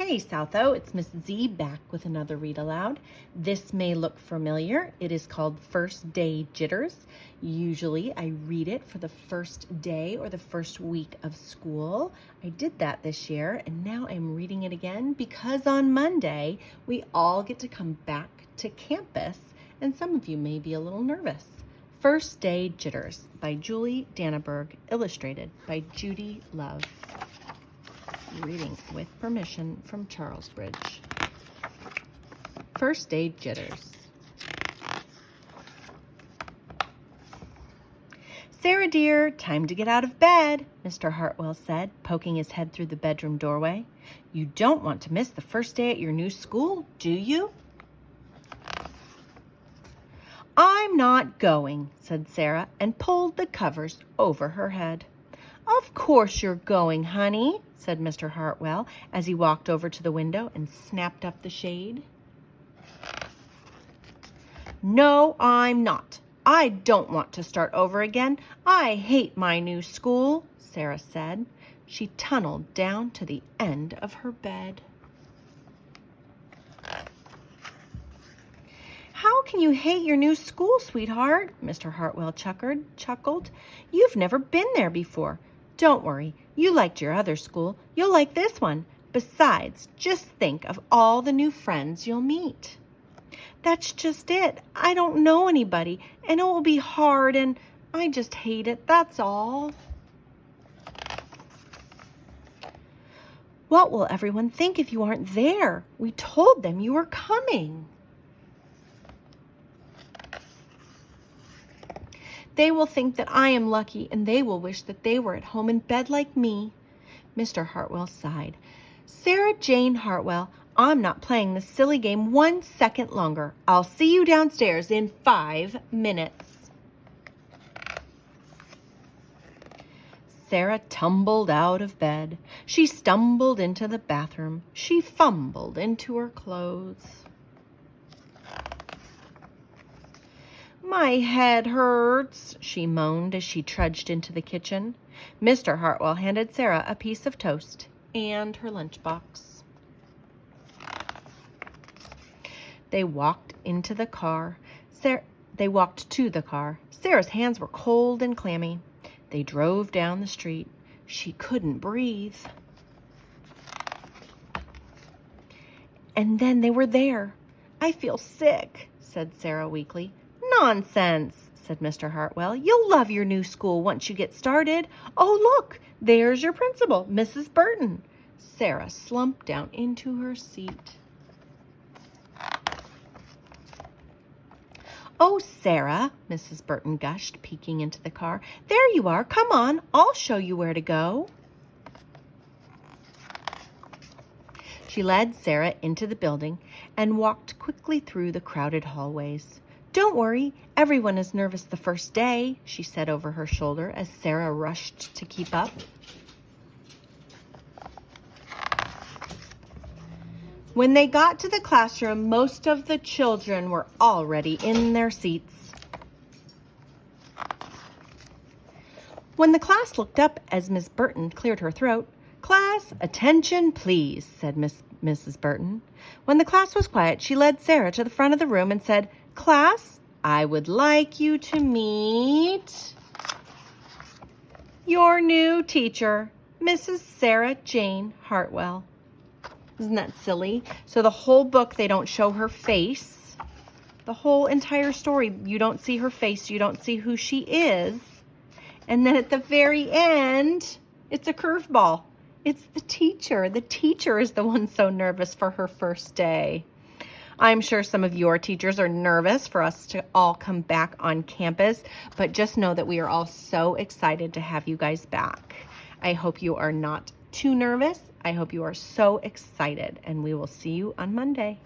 Hey Southo, it's Miss Z back with another read aloud. This may look familiar. It is called First Day Jitters. Usually I read it for the first day or the first week of school. I did that this year and now I'm reading it again because on Monday we all get to come back to campus and some of you may be a little nervous. First Day Jitters by Julie Danneberg, illustrated by Judy Love. Reading with permission from Charlesbridge. First Day Jitters. Sarah dear, time to get out of bed, Mr. Hartwell said, poking his head through the bedroom doorway. You don't want to miss the first day at your new school, do you? I'm not going, said Sarah, and pulled the covers over her head. Of course you're going, honey, said Mr. Hartwell as he walked over to the window and snapped up the shade. No, I'm not. I don't want to start over again. I hate my new school, Sarah said. She tunneled down to the end of her bed. How can you hate your new school, sweetheart? Mr. Hartwell chuckled. You've never been there before. Don't worry, you liked your other school. You'll like this one. Besides, just think of all the new friends you'll meet. That's just it. I don't know anybody, and it will be hard, and I just hate it, that's all. What will everyone think if you aren't there? We told them you were coming. They will think that I am lucky, and they will wish that they were at home in bed like me. Mr. Hartwell sighed. Sarah Jane Hartwell, I'm not playing this silly game 1 second longer. I'll see you downstairs in 5 minutes. Sarah tumbled out of bed. She stumbled into the bathroom. She fumbled into her clothes. My head hurts, she moaned as she trudged into the kitchen. Mr. Hartwell handed Sarah a piece of toast and her lunchbox. They walked to the car. Sarah's hands were cold and clammy. They drove down the street. She couldn't breathe. And then they were there. I feel sick, said Sarah weakly. Nonsense, said Mr. Hartwell. You'll love your new school once you get started. Oh, look, there's your principal, Mrs. Burton. Sarah slumped down into her seat. Oh, Sarah, Mrs. Burton gushed, peeking into the car. There you are. Come on, I'll show you where to go. She led Sarah into the building and walked quickly through the crowded hallways. Don't worry, everyone is nervous the first day, she said over her shoulder as Sarah rushed to keep up. When they got to the classroom, most of the children were already in their seats. When the class looked up as Miss Burton cleared her throat, Class, attention, please, said Mrs. Burton. When the class was quiet, she led Sarah to the front of the room and said, Class, I would like you to meet your new teacher, Mrs. Sarah Jane Hartwell. Isn't that silly? So the whole book, they don't show her face. The whole entire story, you don't see her face. You don't see who she is. And then at the very end, it's a curveball. It's the teacher. The teacher is the one so nervous for her first day. I'm sure some of your teachers are nervous for us to all come back on campus, but just know that we are all so excited to have you guys back. I hope you are not too nervous. I hope you are so excited, and we will see you on Monday.